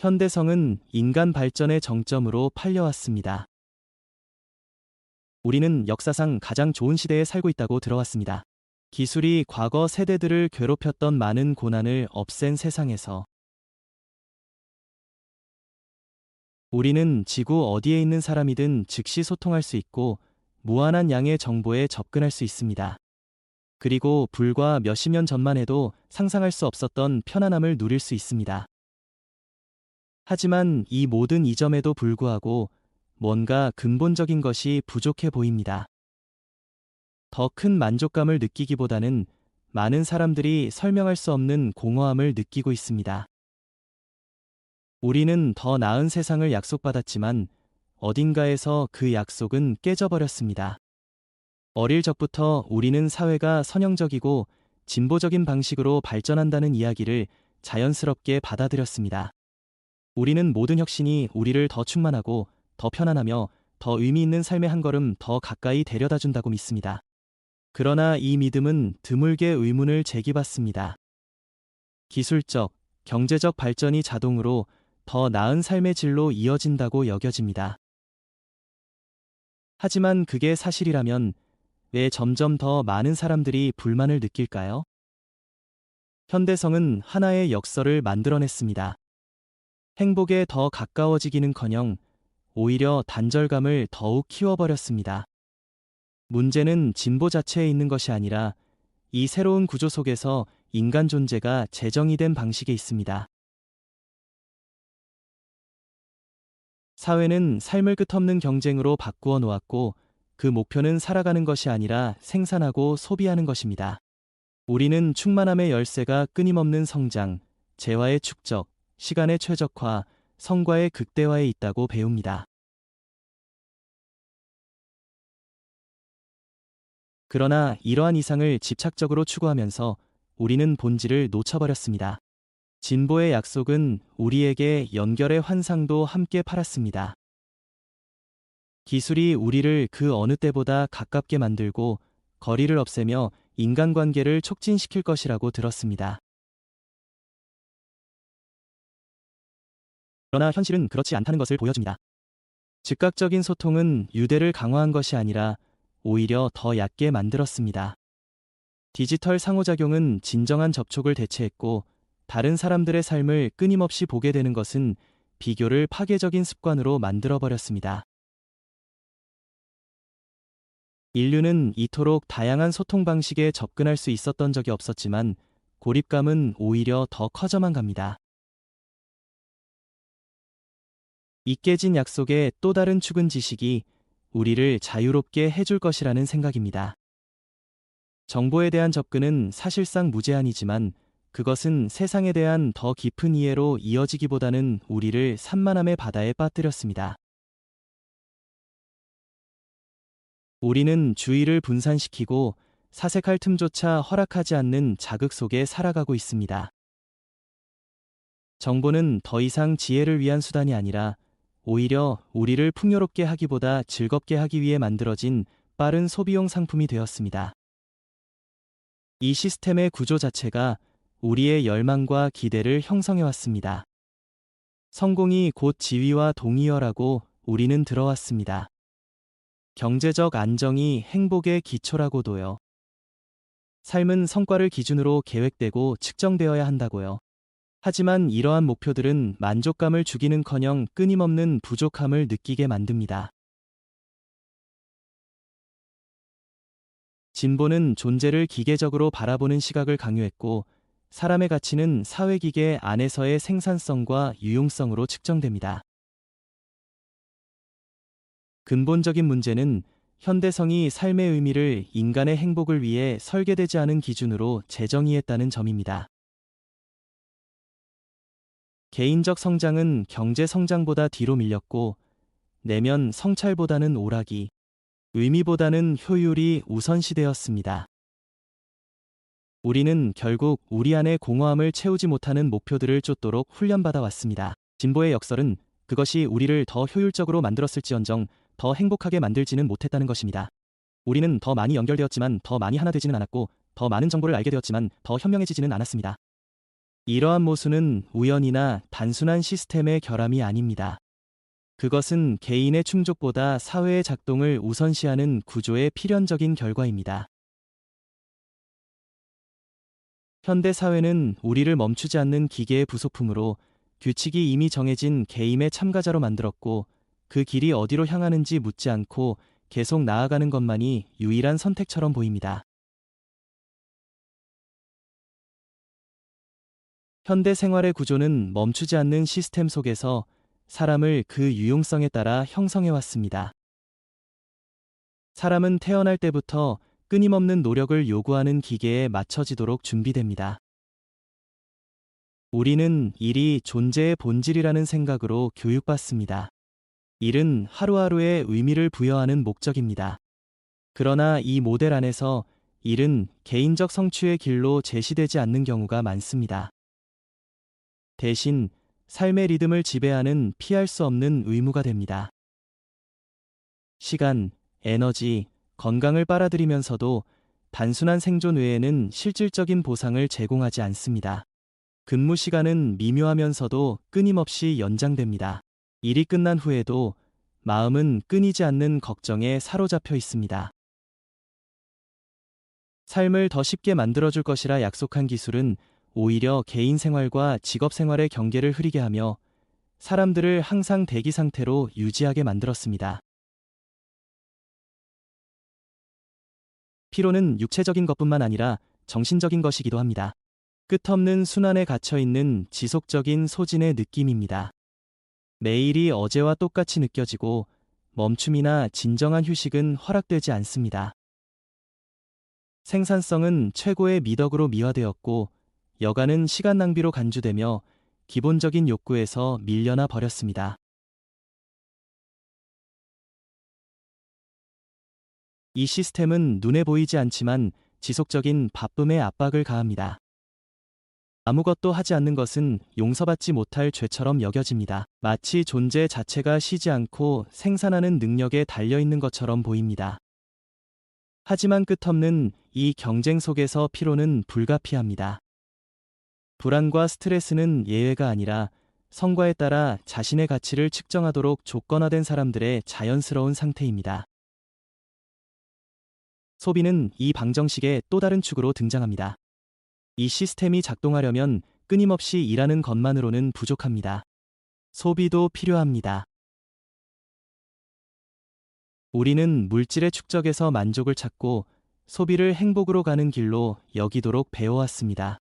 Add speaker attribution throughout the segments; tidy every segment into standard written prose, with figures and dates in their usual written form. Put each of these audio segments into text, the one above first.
Speaker 1: 현대성은 인간 발전의 정점으로 팔려왔습니다. 우리는 역사상 가장 좋은 시대에 살고 있다고 들어왔습니다. 기술이 과거 세대들을 괴롭혔던 많은 고난을 없앤 세상에서 우리는 지구 어디에 있는 사람이든 즉시 소통할 수 있고 무한한 양의 정보에 접근할 수 있습니다. 그리고 불과 몇십 년 전만 해도 상상할 수 없었던 편안함을 누릴 수 있습니다. 하지만 이 모든 이점에도 불구하고 뭔가 근본적인 것이 부족해 보입니다. 더 큰 만족감을 느끼기보다는 많은 사람들이 설명할 수 없는 공허함을 느끼고 있습니다. 우리는 더 나은 세상을 약속받았지만 어딘가에서 그 약속은 깨져버렸습니다. 어릴 적부터 우리는 사회가 선형적이고 진보적인 방식으로 발전한다는 이야기를 자연스럽게 받아들였습니다. 우리는 모든 혁신이 우리를 더 충만하고 더 편안하며 더 의미 있는 삶의 한 걸음 더 가까이 데려다 준다고 믿습니다. 그러나 이 믿음은 드물게 의문을 제기받습니다. 기술적, 경제적 발전이 자동으로 더 나은 삶의 질로 이어진다고 여겨집니다. 하지만 그게 사실이라면 왜 점점 더 많은 사람들이 불만을 느낄까요? 현대성은 하나의 역설을 만들어냈습니다. 행복에 더 가까워지기는커녕 오히려 단절감을 더욱 키워버렸습니다. 문제는 진보 자체에 있는 것이 아니라 이 새로운 구조 속에서 인간 존재가 재정의 된 방식에 있습니다. 사회는 삶을 끝없는 경쟁으로 바꾸어 놓았고 그 목표는 살아가는 것이 아니라 생산하고 소비하는 것입니다. 우리는 충만함의 열쇠가 끊임없는 성장, 재화의 축적, 시간의 최적화, 성과의 극대화에 있다고 배웁니다. 그러나 이러한 이상을 집착적으로 추구하면서 우리는 본질을 놓쳐버렸습니다. 진보의 약속은 우리에게 연결의 환상도 함께 팔았습니다. 기술이 우리를 그 어느 때보다 가깝게 만들고 거리를 없애며 인간관계를 촉진시킬 것이라고 들었습니다. 그러나 현실은 그렇지 않다는 것을 보여줍니다. 즉각적인 소통은 유대를 강화한 것이 아니라 오히려 더 얕게 만들었습니다. 디지털 상호작용은 진정한 접촉을 대체했고 다른 사람들의 삶을 끊임없이 보게 되는 것은 비교를 파괴적인 습관으로 만들어버렸습니다. 인류는 이토록 다양한 소통 방식에 접근할 수 있었던 적이 없었지만 고립감은 오히려 더 커져만 갑니다. 이 깨진 약속의 또 다른 축은 지식이 우리를 자유롭게 해줄 것이라는 생각입니다. 정보에 대한 접근은 사실상 무제한이지만 그것은 세상에 대한 더 깊은 이해로 이어지기보다는 우리를 산만함의 바다에 빠뜨렸습니다. 우리는 주의를 분산시키고 사색할 틈조차 허락하지 않는 자극 속에 살아가고 있습니다. 정보는 더 이상 지혜를 위한 수단이 아니라 오히려 우리를 풍요롭게 하기보다 즐겁게 하기 위해 만들어진 빠른 소비용 상품이 되었습니다. 이 시스템의 구조 자체가 우리의 열망과 기대를 형성해왔습니다. 성공이 곧 지위와 동의어라고 우리는 들어왔습니다. 경제적 안정이 행복의 기초라고도요. 삶은 성과를 기준으로 계획되고 측정되어야 한다고요. 하지만 이러한 목표들은 만족감을 주기는커녕 끊임없는 부족함을 느끼게 만듭니다. 진보는 존재를 기계적으로 바라보는 시각을 강요했고 사람의 가치는 사회기계 안에서의 생산성과 유용성으로 측정됩니다. 근본적인 문제는 현대성이 삶의 의미를 인간의 행복을 위해 설계되지 않은 기준으로 재정의했다는 점입니다. 개인적 성장은 경제 성장보다 뒤로 밀렸고 내면 성찰보다는 오락이, 의미보다는 효율이 우선시되었습니다. 우리는 결국 우리 안의 공허함을 채우지 못하는 목표들을 쫓도록 훈련받아 왔습니다. 진보의 역설은 그것이 우리를 더 효율적으로 만들었을지언정 더 행복하게 만들지는 못했다는 것입니다. 우리는 더 많이 연결되었지만 더 많이 하나 되지는 않았고 더 많은 정보를 알게 되었지만 더 현명해지지는 않았습니다. 이러한 모순은 우연이나 단순한 시스템의 결함이 아닙니다. 그것은 개인의 충족보다 사회의 작동을 우선시하는 구조의 필연적인 결과입니다. 현대 사회는 우리를 멈추지 않는 기계의 부속품으로 규칙이 이미 정해진 게임의 참가자로 만들었고 그 길이 어디로 향하는지 묻지 않고 계속 나아가는 것만이 유일한 선택처럼 보입니다. 현대 생활의 구조는 멈추지 않는 시스템 속에서 사람을 그 유용성에 따라 형성해 왔습니다. 사람은 태어날 때부터 끊임없는 노력을 요구하는 기계에 맞춰지도록 준비됩니다. 우리는 일이 존재의 본질이라는 생각으로 교육받습니다. 일은 하루하루의 의미를 부여하는 목적입니다. 그러나 이 모델 안에서 일은 개인적 성취의 길로 제시되지 않는 경우가 많습니다. 대신 삶의 리듬을 지배하는 피할 수 없는 의무가 됩니다. 시간, 에너지, 건강을 빨아들이면서도 단순한 생존 외에는 실질적인 보상을 제공하지 않습니다. 근무 시간은 미묘하면서도 끊임없이 연장됩니다. 일이 끝난 후에도 마음은 끊이지 않는 걱정에 사로잡혀 있습니다. 삶을 더 쉽게 만들어줄 것이라 약속한 기술은 오히려 개인 생활과 직업 생활의 경계를 흐리게 하며 사람들을 항상 대기 상태로 유지하게 만들었습니다. 피로는 육체적인 것뿐만 아니라 정신적인 것이기도 합니다. 끝없는 순환에 갇혀 있는 지속적인 소진의 느낌입니다. 매일이 어제와 똑같이 느껴지고 멈춤이나 진정한 휴식은 허락되지 않습니다. 생산성은 최고의 미덕으로 미화되었고 여가는 시간 낭비로 간주되며 기본적인 욕구에서 밀려나 버렸습니다. 이 시스템은 눈에 보이지 않지만 지속적인 바쁨의 압박을 가합니다. 아무것도 하지 않는 것은 용서받지 못할 죄처럼 여겨집니다. 마치 존재 자체가 쉬지 않고 생산하는 능력에 달려있는 것처럼 보입니다. 하지만 끝없는 이 경쟁 속에서 피로는 불가피합니다. 불안과 스트레스는 예외가 아니라 성과에 따라 자신의 가치를 측정하도록 조건화된 사람들의 자연스러운 상태입니다. 소비는 이 방정식의 또 다른 축으로 등장합니다. 이 시스템이 작동하려면 끊임없이 일하는 것만으로는 부족합니다. 소비도 필요합니다. 우리는 물질의 축적에서 만족을 찾고 소비를 행복으로 가는 길로 여기도록 배워왔습니다.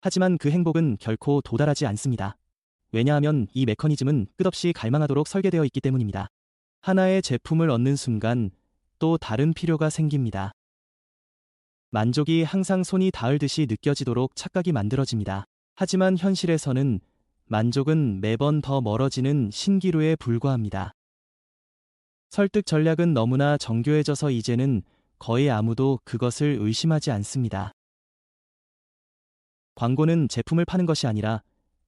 Speaker 1: 하지만 그 행복은 결코 도달하지 않습니다. 왜냐하면 이 메커니즘은 끝없이 갈망하도록 설계되어 있기 때문입니다. 하나의 제품을 얻는 순간 또 다른 필요가 생깁니다. 만족이 항상 손이 닿을 듯이 느껴지도록 착각이 만들어집니다. 하지만 현실에서는 만족은 매번 더 멀어지는 신기루에 불과합니다. 설득 전략은 너무나 정교해져서 이제는 거의 아무도 그것을 의심하지 않습니다. 광고는 제품을 파는 것이 아니라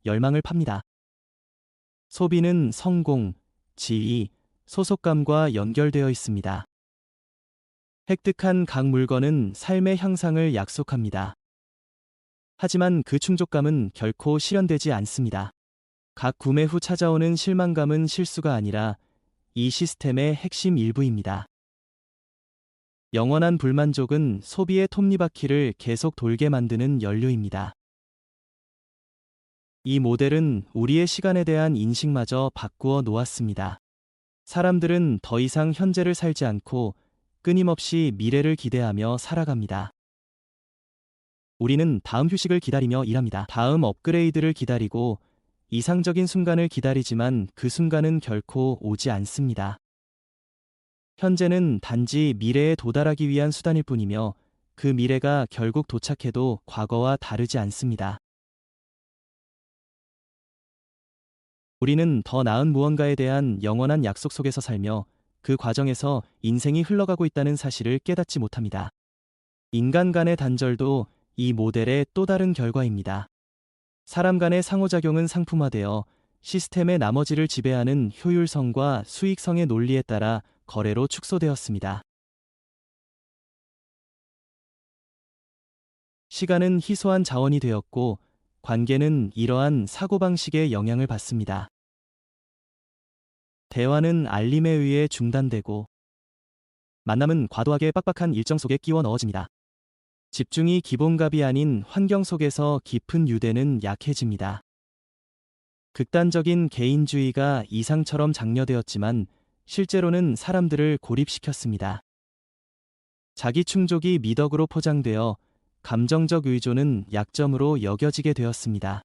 Speaker 1: 열망을 팝니다. 소비는 성공, 지위, 소속감과 연결되어 있습니다. 획득한 각 물건은 삶의 향상을 약속합니다. 하지만 그 충족감은 결코 실현되지 않습니다. 각 구매 후 찾아오는 실망감은 실수가 아니라 이 시스템의 핵심 일부입니다. 영원한 불만족은 소비의 톱니바퀴를 계속 돌게 만드는 연료입니다. 이 모델은 우리의 시간에 대한 인식마저 바꾸어 놓았습니다. 사람들은 더 이상 현재를 살지 않고 끊임없이 미래를 기대하며 살아갑니다. 우리는 다음 휴식을 기다리며 일합니다. 다음 업그레이드를 기다리고 이상적인 순간을 기다리지만 그 순간은 결코 오지 않습니다. 현재는 단지 미래에 도달하기 위한 수단일 뿐이며 그 미래가 결국 도착해도 과거와 다르지 않습니다. 우리는 더 나은 무언가에 대한 영원한 약속 속에서 살며 그 과정에서 인생이 흘러가고 있다는 사실을 깨닫지 못합니다. 인간 간의 단절도 이 모델의 또 다른 결과입니다. 사람 간의 상호작용은 상품화되어 시스템의 나머지를 지배하는 효율성과 수익성의 논리에 따라 거래로 축소되었습니다. 시간은 희소한 자원이 되었고 관계는 이러한 사고방식의 영향을 받습니다. 대화는 알림에 의해 중단되고 만남은 과도하게 빡빡한 일정 속에 끼워 넣어집니다. 집중이 기본값이 아닌 환경 속에서 깊은 유대는 약해집니다. 극단적인 개인주의가 이상처럼 장려되었지만 실제로는 사람들을 고립시켰습니다. 자기 충족이 미덕으로 포장되어 감정적 의존은 약점으로 여겨지게 되었습니다.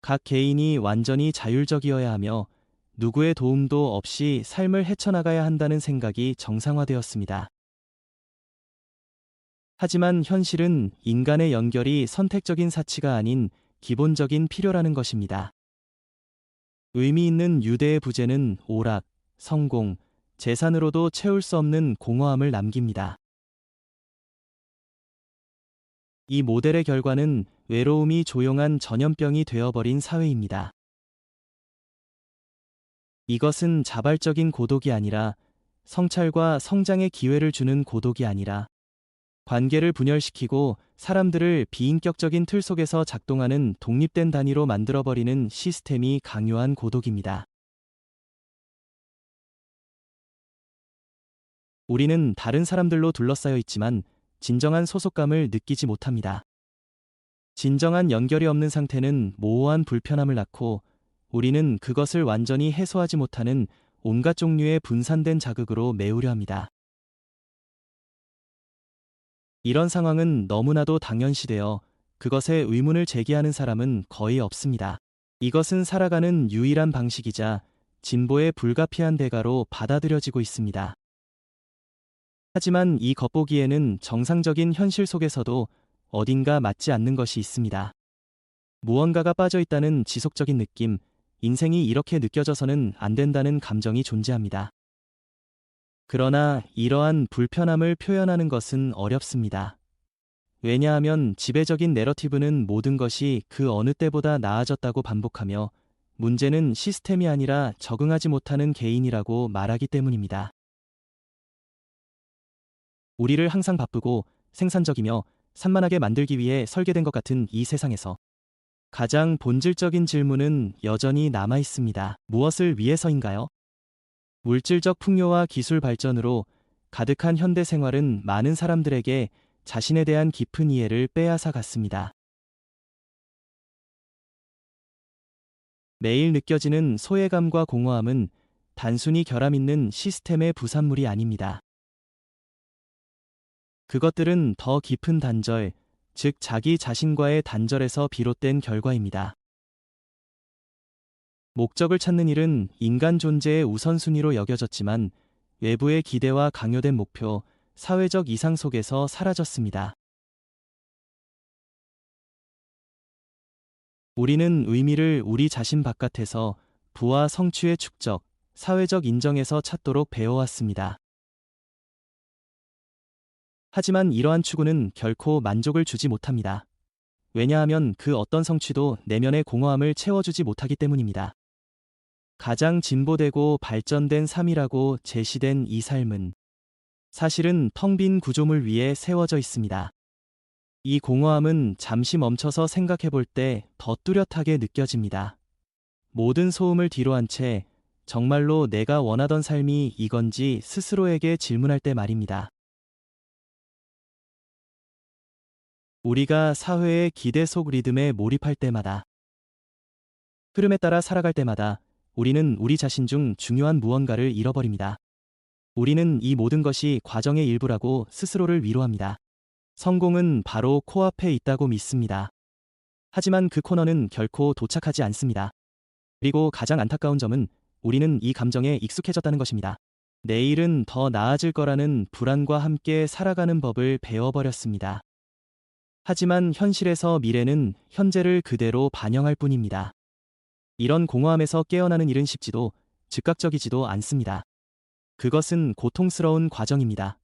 Speaker 1: 각 개인이 완전히 자율적이어야 하며 누구의 도움도 없이 삶을 헤쳐나가야 한다는 생각이 정상화되었습니다. 하지만 현실은 인간의 연결이 선택적인 사치가 아닌 기본적인 필요라는 것입니다. 의미 있는 유대의 부재는 오락, 성공, 재산으로도 채울 수 없는 공허함을 남깁니다. 이 모델의 결과는 외로움이 조용한 전염병이 되어버린 사회입니다. 이것은 자발적인 고독이 아니라 성찰과 성장의 기회를 주는 고독이 아니라 관계를 분열시키고 사람들을 비인격적인 틀 속에서 작동하는 독립된 단위로 만들어버리는 시스템이 강요한 고독입니다. 우리는 다른 사람들로 둘러싸여 있지만 진정한 소속감을 느끼지 못합니다. 진정한 연결이 없는 상태는 모호한 불편함을 낳고 우리는 그것을 완전히 해소하지 못하는 온갖 종류의 분산된 자극으로 메우려 합니다. 이런 상황은 너무나도 당연시되어 그것에 의문을 제기하는 사람은 거의 없습니다. 이것은 살아가는 유일한 방식이자 진보의 불가피한 대가로 받아들여지고 있습니다. 하지만 이 겉보기에는 정상적인 현실 속에서도 어딘가 맞지 않는 것이 있습니다. 무언가가 빠져 있다는 지속적인 느낌, 인생이 이렇게 느껴져서는 안 된다는 감정이 존재합니다. 그러나 이러한 불편함을 표현하는 것은 어렵습니다. 왜냐하면 지배적인 내러티브는 모든 것이 그 어느 때보다 나아졌다고 반복하며 문제는 시스템이 아니라 적응하지 못하는 개인이라고 말하기 때문입니다. 우리를 항상 바쁘고 생산적이며 산만하게 만들기 위해 설계된 것 같은 이 세상에서 가장 본질적인 질문은 여전히 남아 있습니다. 무엇을 위해서인가요? 물질적 풍요와 기술 발전으로 가득한 현대 생활은 많은 사람들에게 자신에 대한 깊은 이해를 빼앗아 갔습니다. 매일 느껴지는 소외감과 공허함은 단순히 결함 있는 시스템의 부산물이 아닙니다. 그것들은 더 깊은 단절, 즉 자기 자신과의 단절에서 비롯된 결과입니다. 목적을 찾는 일은 인간 존재의 우선순위로 여겨졌지만 외부의 기대와 강요된 목표, 사회적 이상 속에서 사라졌습니다. 우리는 의미를 우리 자신 바깥에서 부와 성취의 축적, 사회적 인정에서 찾도록 배워왔습니다. 하지만 이러한 추구는 결코 만족을 주지 못합니다. 왜냐하면 그 어떤 성취도 내면의 공허함을 채워주지 못하기 때문입니다. 가장 진보되고 발전된 삶이라고 제시된 이 삶은 사실은 텅 빈 구조물 위에 세워져 있습니다. 이 공허함은 잠시 멈춰서 생각해 볼 때 더 뚜렷하게 느껴집니다. 모든 소음을 뒤로한 채 정말로 내가 원하던 삶이 이건지 스스로에게 질문할 때 말입니다. 우리가 사회의 기대 속 리듬에 몰입할 때마다, 흐름에 따라 살아갈 때마다 우리는 우리 자신 중 중요한 무언가를 잃어버립니다. 우리는 이 모든 것이 과정의 일부라고 스스로를 위로합니다. 성공은 바로 코앞에 있다고 믿습니다. 하지만 그 코너는 결코 도착하지 않습니다. 그리고 가장 안타까운 점은 우리는 이 감정에 익숙해졌다는 것입니다. 내일은 더 나아질 거라는 불안과 함께 살아가는 법을 배워버렸습니다. 하지만 현실에서 미래는 현재를 그대로 반영할 뿐입니다. 이런 공허함에서 깨어나는 일은 쉽지도 즉각적이지도 않습니다. 그것은 고통스러운 과정입니다.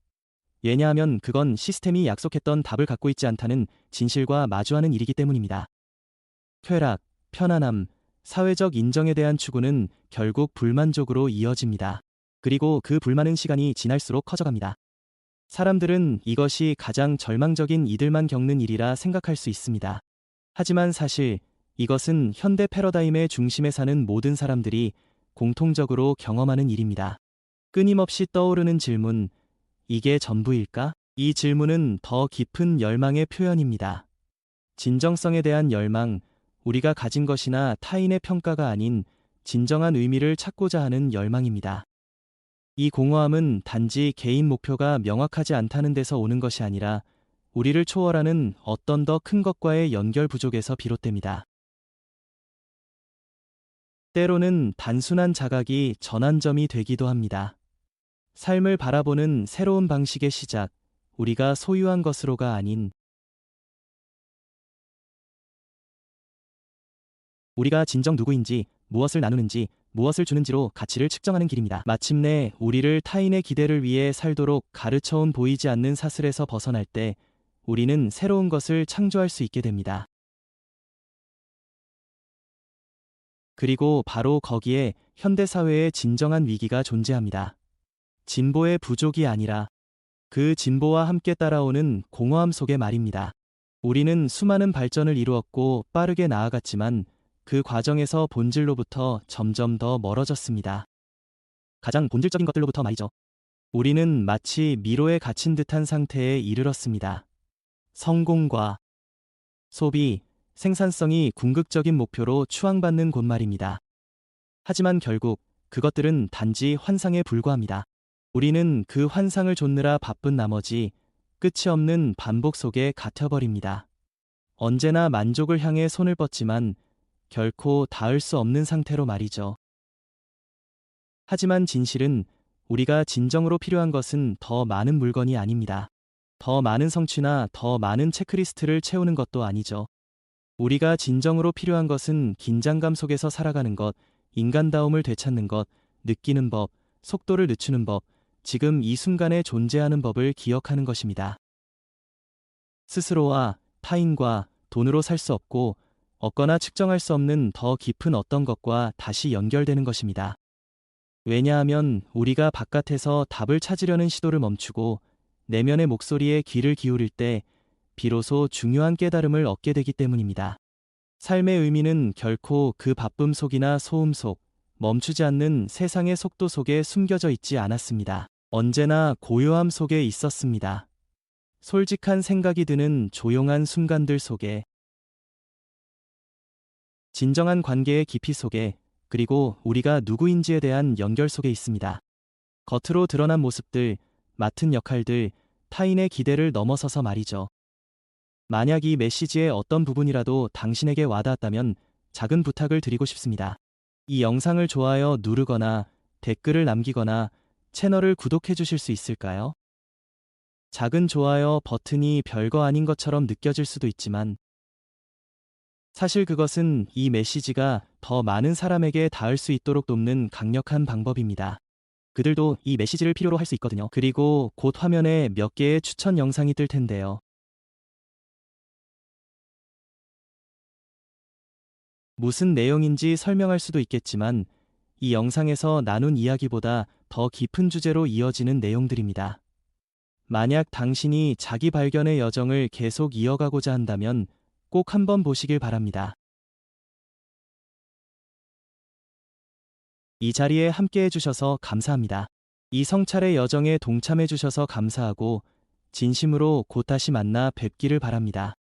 Speaker 1: 왜냐하면 그건 시스템이 약속했던 답을 갖고 있지 않다는 진실과 마주하는 일이기 때문입니다. 쾌락, 편안함, 사회적 인정에 대한 추구는 결국 불만족으로 이어집니다. 그리고 그 불만은 시간이 지날수록 커져갑니다. 사람들은 이것이 가장 절망적인 이들만 겪는 일이라 생각할 수 있습니다. 하지만 사실 이것은 현대 패러다임의 중심에 사는 모든 사람들이 공통적으로 경험하는 일입니다. 끊임없이 떠오르는 질문, 이게 전부일까? 이 질문은 더 깊은 열망의 표현입니다. 진정성에 대한 열망, 우리가 가진 것이나 타인의 평가가 아닌 진정한 의미를 찾고자 하는 열망입니다. 이 공허함은 단지 개인 목표가 명확하지 않다는 데서 오는 것이 아니라 우리를 초월하는 어떤 더 큰 것과의 연결 부족에서 비롯됩니다. 때로는 단순한 자각이 전환점이 되기도 합니다. 삶을 바라보는 새로운 방식의 시작, 우리가 소유한 것으로가 아닌 우리가 진정 누구인지, 무엇을 나누는지, 무엇을 주는지로 가치를 측정하는 길입니다. 마침내 우리를 타인의 기대를 위해 살도록 가르쳐온 보이지 않는 사슬에서 벗어날 때 우리는 새로운 것을 창조할 수 있게 됩니다. 그리고 바로 거기에 현대사회의 진정한 위기가 존재합니다. 진보의 부족이 아니라 그 진보와 함께 따라오는 공허함 속의 말입니다. 우리는 수많은 발전을 이루었고 빠르게 나아갔지만 그 과정에서 본질로부터 점점 더 멀어졌습니다. 가장 본질적인 것들로부터 말이죠. 우리는 마치 미로에 갇힌 듯한 상태에 이르렀습니다. 성공과 소비, 생산성이 궁극적인 목표로 추앙받는 곳 말입니다. 하지만 결국 그것들은 단지 환상에 불과합니다. 우리는 그 환상을 좇느라 바쁜 나머지 끝이 없는 반복 속에 갇혀버립니다. 언제나 만족을 향해 손을 뻗지만 결코 닿을 수 없는 상태로 말이죠. 하지만 진실은 우리가 진정으로 필요한 것은 더 많은 물건이 아닙니다. 더 많은 성취나 더 많은 체크리스트를 채우는 것도 아니죠. 우리가 진정으로 필요한 것은 긴장감 속에서 살아가는 것, 인간다움을 되찾는 것, 느끼는 법, 속도를 늦추는 법, 지금 이 순간에 존재하는 법을 기억하는 것입니다. 스스로와 타인과 돈으로 살 수 없고 얻거나 측정할 수 없는 더 깊은 어떤 것과 다시 연결되는 것입니다. 왜냐하면 우리가 바깥에서 답을 찾으려는 시도를 멈추고 내면의 목소리에 귀를 기울일 때 비로소 중요한 깨달음을 얻게 되기 때문입니다. 삶의 의미는 결코 그 바쁨 속이나 소음 속, 멈추지 않는 세상의 속도 속에 숨겨져 있지 않았습니다. 언제나 고요함 속에 있었습니다. 솔직한 생각이 드는 조용한 순간들 속에, 진정한 관계의 깊이 속에, 그리고 우리가 누구인지에 대한 연결 속에 있습니다. 겉으로 드러난 모습들, 맡은 역할들, 타인의 기대를 넘어서서 말이죠. 만약 이 메시지의 어떤 부분이라도 당신에게 와닿았다면 작은 부탁을 드리고 싶습니다. 이 영상을 좋아요 누르거나 댓글을 남기거나 채널을 구독해 주실 수 있을까요? 작은 좋아요 버튼이 별거 아닌 것처럼 느껴질 수도 있지만 사실 그것은 이 메시지가 더 많은 사람에게 닿을 수 있도록 돕는 강력한 방법입니다. 그들도 이 메시지를 필요로 할 수 있거든요. 그리고 곧 화면에 몇 개의 추천 영상이 뜰 텐데요. 무슨 내용인지 설명할 수도 있겠지만 이 영상에서 나눈 이야기보다 더 깊은 주제로 이어지는 내용들입니다. 만약 당신이 자기 발견의 여정을 계속 이어가고자 한다면 꼭 한번 보시길 바랍니다. 이 자리에 함께 해주셔서 감사합니다. 이 성찰의 여정에 동참해주셔서 감사하고 진심으로 곧 다시 만나 뵙기를 바랍니다.